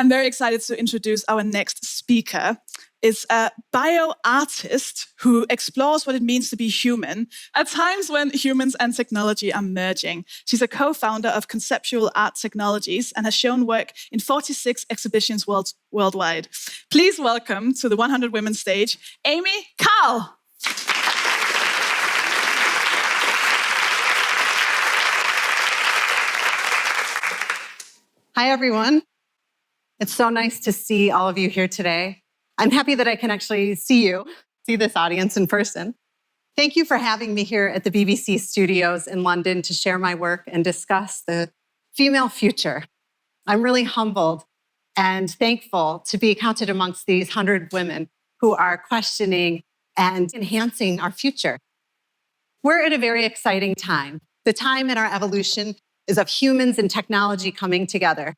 I'm very excited to introduce our next speaker. Is a bioartist who explores what it means to be human at times when humans and technology are merging. She's a co-founder of Conceptual Art Technologies and has shown work in 46 exhibitions worldwide. Please welcome to the 100 Women stage, Amy Karle. Hi, everyone. It's so nice to see all of you here today. I'm happy that I can actually see this audience in person. Thank you for having me here at the BBC studios in London to share my work and discuss the female future. I'm really humbled and thankful to be counted amongst these 100 women who are questioning and enhancing our future. We're at a very exciting time. The time in our evolution is of humans and technology coming together.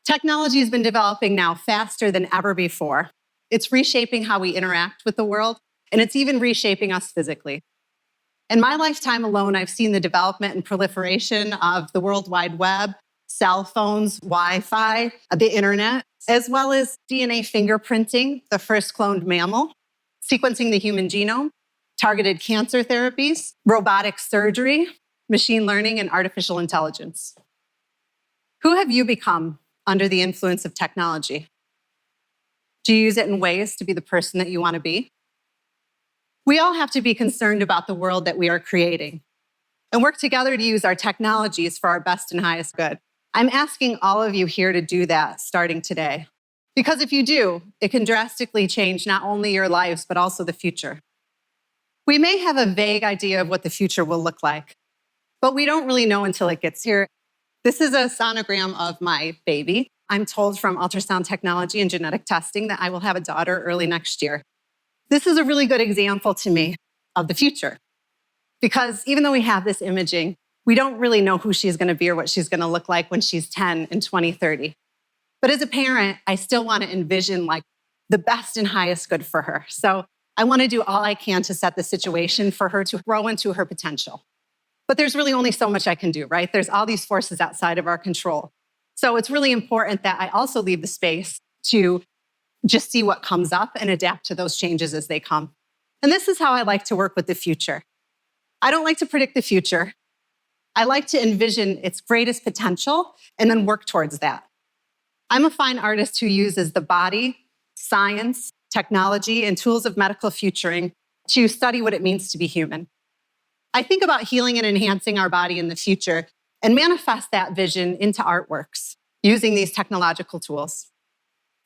Technology has been developing now faster than ever before. It's reshaping how we interact with the world, and it's even reshaping us physically. In my lifetime alone, I've seen the development and proliferation of the World Wide Web, cell phones, Wi-Fi, the internet, as well as DNA fingerprinting, the first cloned mammal, sequencing the human genome, targeted cancer therapies, robotic surgery, machine learning, and artificial intelligence. Who have you become under the influence of technology? Do you use it in ways to be the person that you want to be? We all have to be concerned about the world that we are creating and work together to use our technologies for our best and highest good. I'm asking all of you here to do that starting today. Because if you do, it can drastically change not only your lives, but also the future. We may have a vague idea of what the future will look like, but we don't really know until it gets here. This is a sonogram of my baby. I'm told from ultrasound technology and genetic testing that I will have a daughter early next year. This is a really good example to me of the future. Because even though we have this imaging, we don't really know who she's going to be or what she's going to look like when she's 10 in 2030. But as a parent, I still want to envision like the best and highest good for her. So I want to do all I can to set the situation for her to grow into her potential. But there's really only so much I can do, right? There's all these forces outside of our control. So it's really important that I also leave the space to just see what comes up and adapt to those changes as they come. And this is how I like to work with the future. I don't like to predict the future. I like to envision its greatest potential and then work towards that. I'm a fine artist who uses the body, science, technology, and tools of medical futuring to study what it means to be human. I think about healing and enhancing our body in the future and manifest that vision into artworks using these technological tools.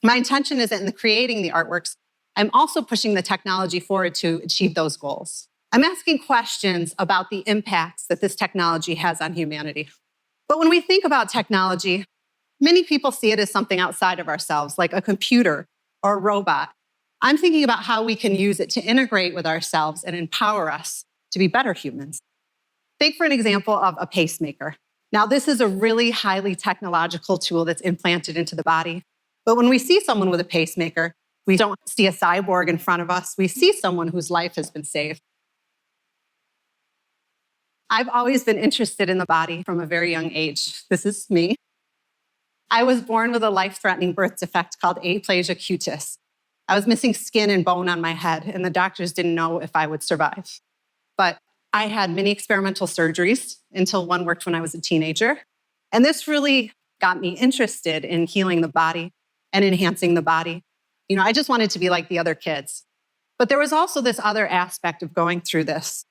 My intention is that in creating the artworks, I'm also pushing the technology forward to achieve those goals. I'm asking questions about the impacts that this technology has on humanity. But when we think about technology, many people see it as something outside of ourselves, like a computer or a robot. I'm thinking about how we can use it to integrate with ourselves and empower us to be better humans. Think for an example of a pacemaker. Now, this is a really highly technological tool that's implanted into the body. But when we see someone with a pacemaker, we don't see a cyborg in front of us. We see someone whose life has been saved. I've always been interested in the body from a very young age. This is me. I was born with a life-threatening birth defect called aplasia cutis. I was missing skin and bone on my head, and the doctors didn't know if I would survive. But I had many experimental surgeries until one worked when I was a teenager. And this really got me interested in healing the body and enhancing the body. I just wanted to be like the other kids. But there was also this other aspect of going through this,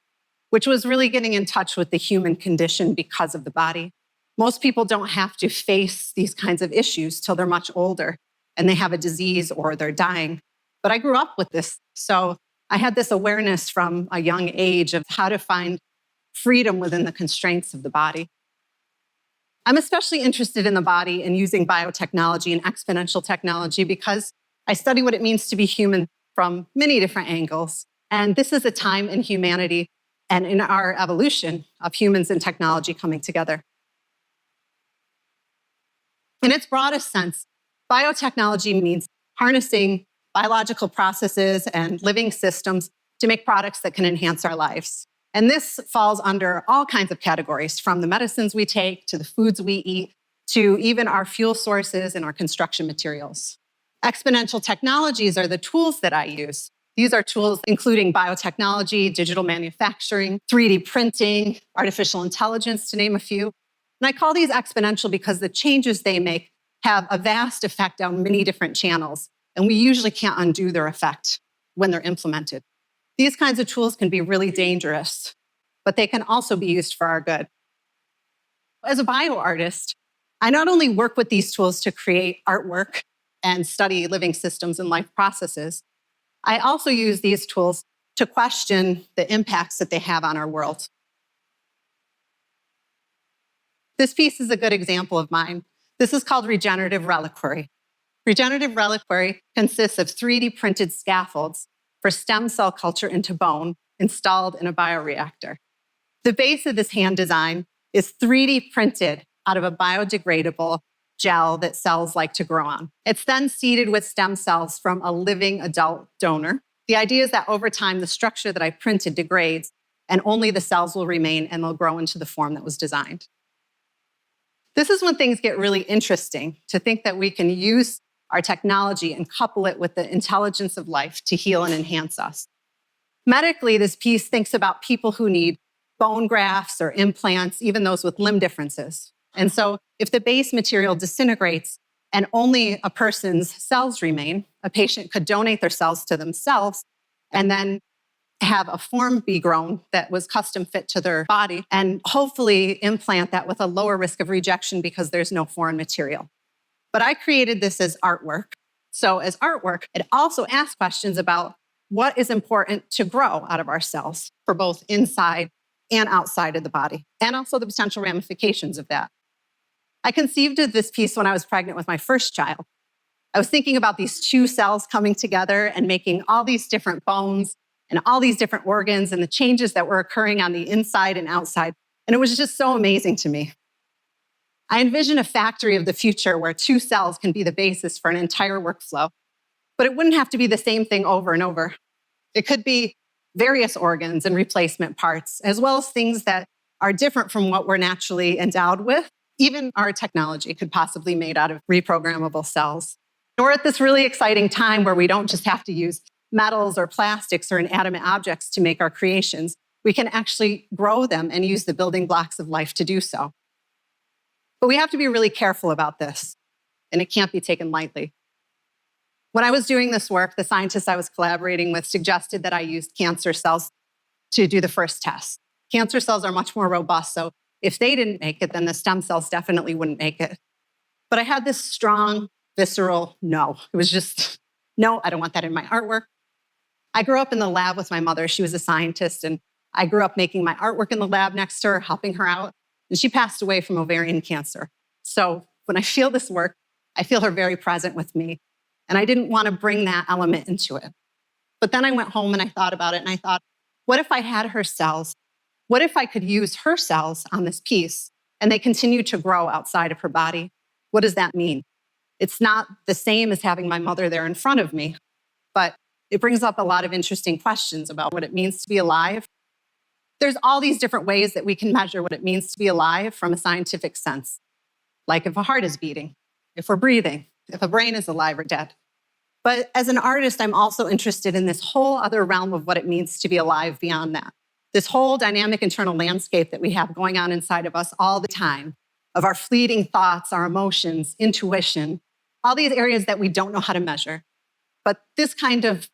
which was really getting in touch with the human condition because of the body. Most people don't have to face these kinds of issues till they're much older and they have a disease or they're dying. But I grew up with this, so I had this awareness from a young age of how to find freedom within the constraints of the body. I'm especially interested in the body and using biotechnology and exponential technology because I study what it means to be human from many different angles. And this is a time in humanity and in our evolution of humans and technology coming together. In its broadest sense, biotechnology means harnessing biological processes and living systems to make products that can enhance our lives. And this falls under all kinds of categories, from the medicines we take to the foods we eat to even our fuel sources and our construction materials. Exponential technologies are the tools that I use. These are tools including biotechnology, digital manufacturing, 3D printing, artificial intelligence, to name a few. And I call these exponential because the changes they make have a vast effect on many different channels, and we usually can't undo their effect when they're implemented. These kinds of tools can be really dangerous, but they can also be used for our good. As a bioartist, I not only work with these tools to create artwork and study living systems and life processes, I also use these tools to question the impacts that they have on our world. This piece is a good example of mine. This is called regenerative reliquary. Regenerative reliquary consists of 3D printed scaffolds for stem cell culture into bone installed in a bioreactor. The base of this hand design is 3D printed out of a biodegradable gel that cells like to grow on. It's then seeded with stem cells from a living adult donor. The idea is that over time, the structure that I printed degrades and only the cells will remain and they'll grow into the form that was designed. This is when things get really interesting, to think that we can use our technology and couple it with the intelligence of life to heal and enhance us. Medically, this piece thinks about people who need bone grafts or implants, even those with limb differences. And so if the base material disintegrates and only a person's cells remain, a patient could donate their cells to themselves and then have a form be grown that was custom fit to their body and hopefully implant that with a lower risk of rejection because there's no foreign material. But I created this as artwork. So as artwork, it also asks questions about what is important to grow out of our cells for both inside and outside of the body, and also the potential ramifications of that. I conceived of this piece when I was pregnant with my first child. I was thinking about these two cells coming together and making all these different bones and all these different organs and the changes that were occurring on the inside and outside. And it was just so amazing to me. I envision a factory of the future where two cells can be the basis for an entire workflow, but it wouldn't have to be the same thing over and over. It could be various organs and replacement parts, as well as things that are different from what we're naturally endowed with. Even our technology could possibly be made out of reprogrammable cells. We're at this really exciting time where we don't just have to use metals or plastics or inanimate objects to make our creations. We can actually grow them and use the building blocks of life to do so. But we have to be really careful about this, and it can't be taken lightly. When I was doing this work, the scientists I was collaborating with suggested that I used cancer cells to do the first test. Cancer cells are much more robust, so if they didn't make it, then the stem cells definitely wouldn't make it. But I had this strong, visceral no. It was just, no, I don't want that in my artwork. I grew up in the lab with my mother. She was a scientist, and I grew up making my artwork in the lab next to her, helping her out. And she passed away from ovarian cancer. So when I feel this work, I feel her very present with me. And I didn't want to bring that element into it. But then I went home and I thought about it, and I thought, what if I had her cells? What if I could use her cells on this piece and they continue to grow outside of her body? What does that mean? It's not the same as having my mother there in front of me, but it brings up a lot of interesting questions about what it means to be alive. There's all these different ways that we can measure what it means to be alive from a scientific sense, like if a heart is beating, if we're breathing, if a brain is alive or dead. But as an artist, I'm also interested in this whole other realm of what it means to be alive beyond that. This whole dynamic internal landscape that we have going on inside of us all the time, of our fleeting thoughts, our emotions, intuition, all these areas that we don't know how to measure. But this kind of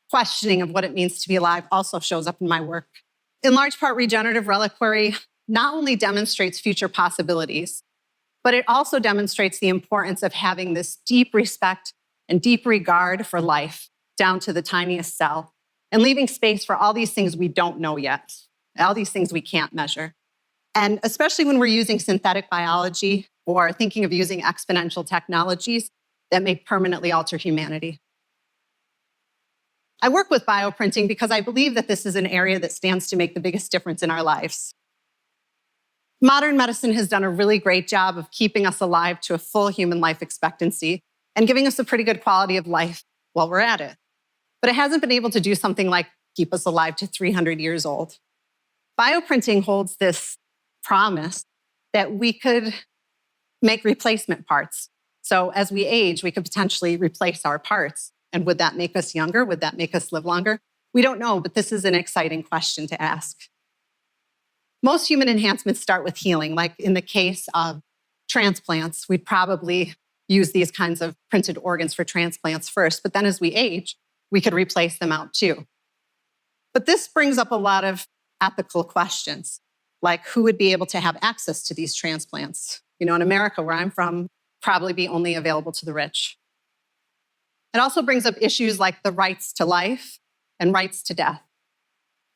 questioning of what it means to be alive also shows up in my work. In large part, regenerative reliquary not only demonstrates future possibilities, but it also demonstrates the importance of having this deep respect and deep regard for life down to the tiniest cell, and leaving space for all these things we don't know yet, all these things we can't measure. And especially when we're using synthetic biology or thinking of using exponential technologies that may permanently alter humanity. I work with bioprinting because I believe that this is an area that stands to make the biggest difference in our lives. Modern medicine has done a really great job of keeping us alive to a full human life expectancy and giving us a pretty good quality of life while we're at it. But it hasn't been able to do something like keep us alive to 300 years old. Bioprinting holds this promise that we could make replacement parts. So as we age, we could potentially replace our parts. And would that make us younger? Would that make us live longer? We don't know, but this is an exciting question to ask. Most human enhancements start with healing. Like in the case of transplants, we'd probably use these kinds of printed organs for transplants first. But then as we age, we could replace them out too. But this brings up a lot of ethical questions, like who would be able to have access to these transplants? In America, where I'm from, probably be only available to the rich. It also brings up issues like the rights to life and rights to death,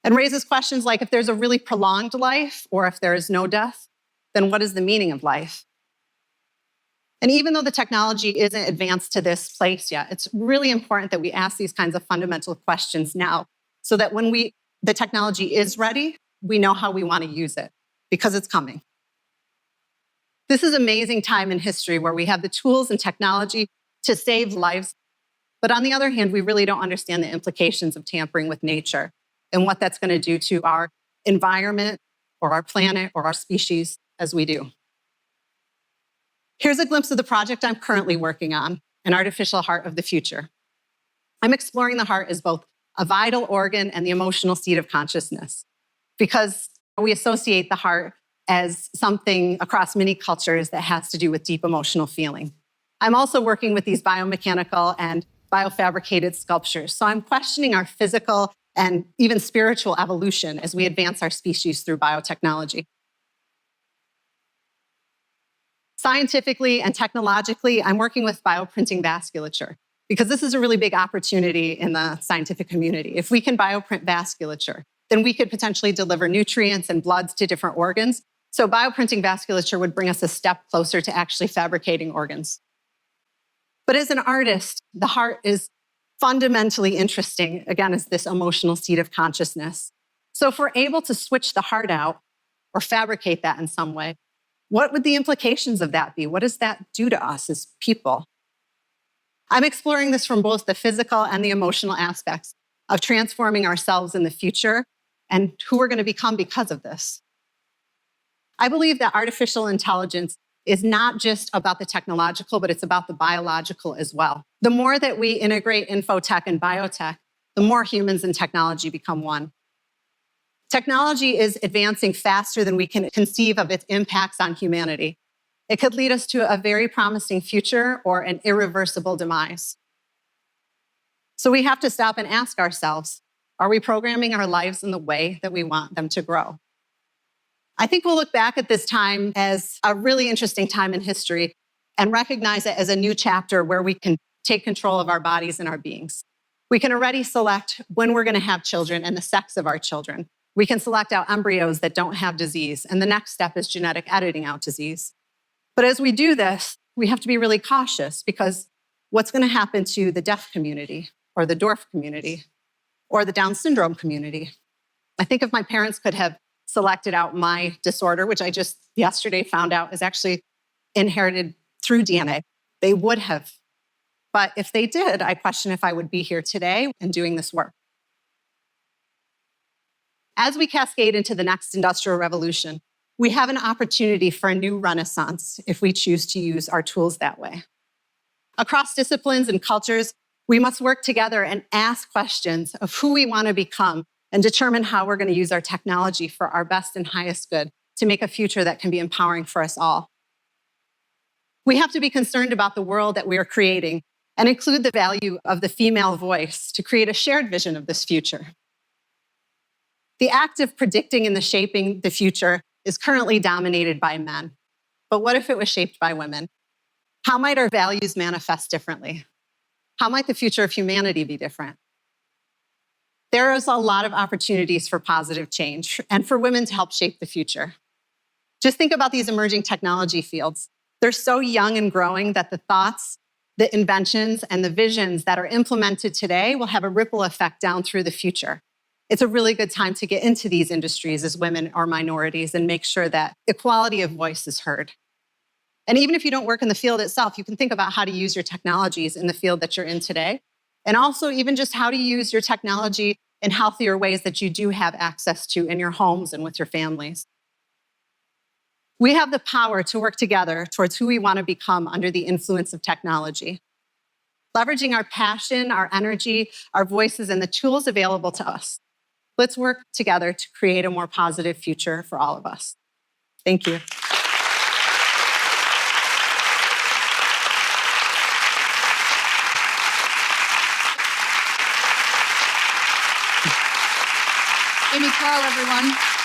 and raises questions like if there's a really prolonged life or if there is no death, then what is the meaning of life? And even though the technology isn't advanced to this place yet, it's really important that we ask these kinds of fundamental questions now so that when the technology is ready, we know how we want to use it because it's coming. This is an amazing time in history where we have the tools and technology to save lives. But on the other hand, we really don't understand the implications of tampering with nature and what that's going to do to our environment or our planet or our species as we do. Here's a glimpse of the project I'm currently working on, an artificial heart of the future. I'm exploring the heart as both a vital organ and the emotional seat of consciousness, because we associate the heart as something across many cultures that has to do with deep emotional feeling. I'm also working with these biomechanical and biofabricated sculptures. So I'm questioning our physical and even spiritual evolution as we advance our species through biotechnology. Scientifically and technologically, I'm working with bioprinting vasculature because this is a really big opportunity in the scientific community. If we can bioprint vasculature, then we could potentially deliver nutrients and bloods to different organs. So bioprinting vasculature would bring us a step closer to actually fabricating organs. But as an artist, the heart is fundamentally interesting, again, as this emotional seat of consciousness. So if we're able to switch the heart out or fabricate that in some way, what would the implications of that be? What does that do to us as people? I'm exploring this from both the physical and the emotional aspects of transforming ourselves in the future and who we're going to become because of this. I believe that artificial intelligence is not just about the technological, but it's about the biological as well. The more that we integrate infotech and biotech, the more humans and technology become one. Technology is advancing faster than we can conceive of its impacts on humanity. It could lead us to a very promising future or an irreversible demise. So we have to stop and ask ourselves, are we programming our lives in the way that we want them to grow? I think we'll look back at this time as a really interesting time in history and recognize it as a new chapter where we can take control of our bodies and our beings. We can already select when we're going to have children and the sex of our children. We can select out embryos that don't have disease, and the next step is genetic editing out disease. But as we do this, we have to be really cautious because what's going to happen to the deaf community or the dwarf community or the Down syndrome community? I think if my parents could have selected out my disorder, which I just yesterday found out is actually inherited through DNA, they would have. But if they did, I question if I would be here today and doing this work. As we cascade into the next industrial revolution, we have an opportunity for a new renaissance if we choose to use our tools that way. Across disciplines and cultures, we must work together and ask questions of who we want to become and determine how we're going to use our technology for our best and highest good to make a future that can be empowering for us all. We have to be concerned about the world that we are creating and include the value of the female voice to create a shared vision of this future. The act of predicting and shaping the future is currently dominated by men. But what if it was shaped by women? How might our values manifest differently? How might the future of humanity be different? There is a lot of opportunities for positive change and for women to help shape the future. Just think about these emerging technology fields. They're so young and growing that the thoughts, the inventions, and the visions that are implemented today will have a ripple effect down through the future. It's a really good time to get into these industries as women or minorities and make sure that equality of voice is heard. And even if you don't work in the field itself, you can think about how to use your technologies in the field that you're in today. And also even just how to use your technology in healthier ways that you do have access to in your homes and with your families. We have the power to work together towards who we want to become under the influence of technology. Leveraging our passion, our energy, our voices, and the tools available to us. Let's work together to create a more positive future for all of us. Thank you. Amy Karle, everyone.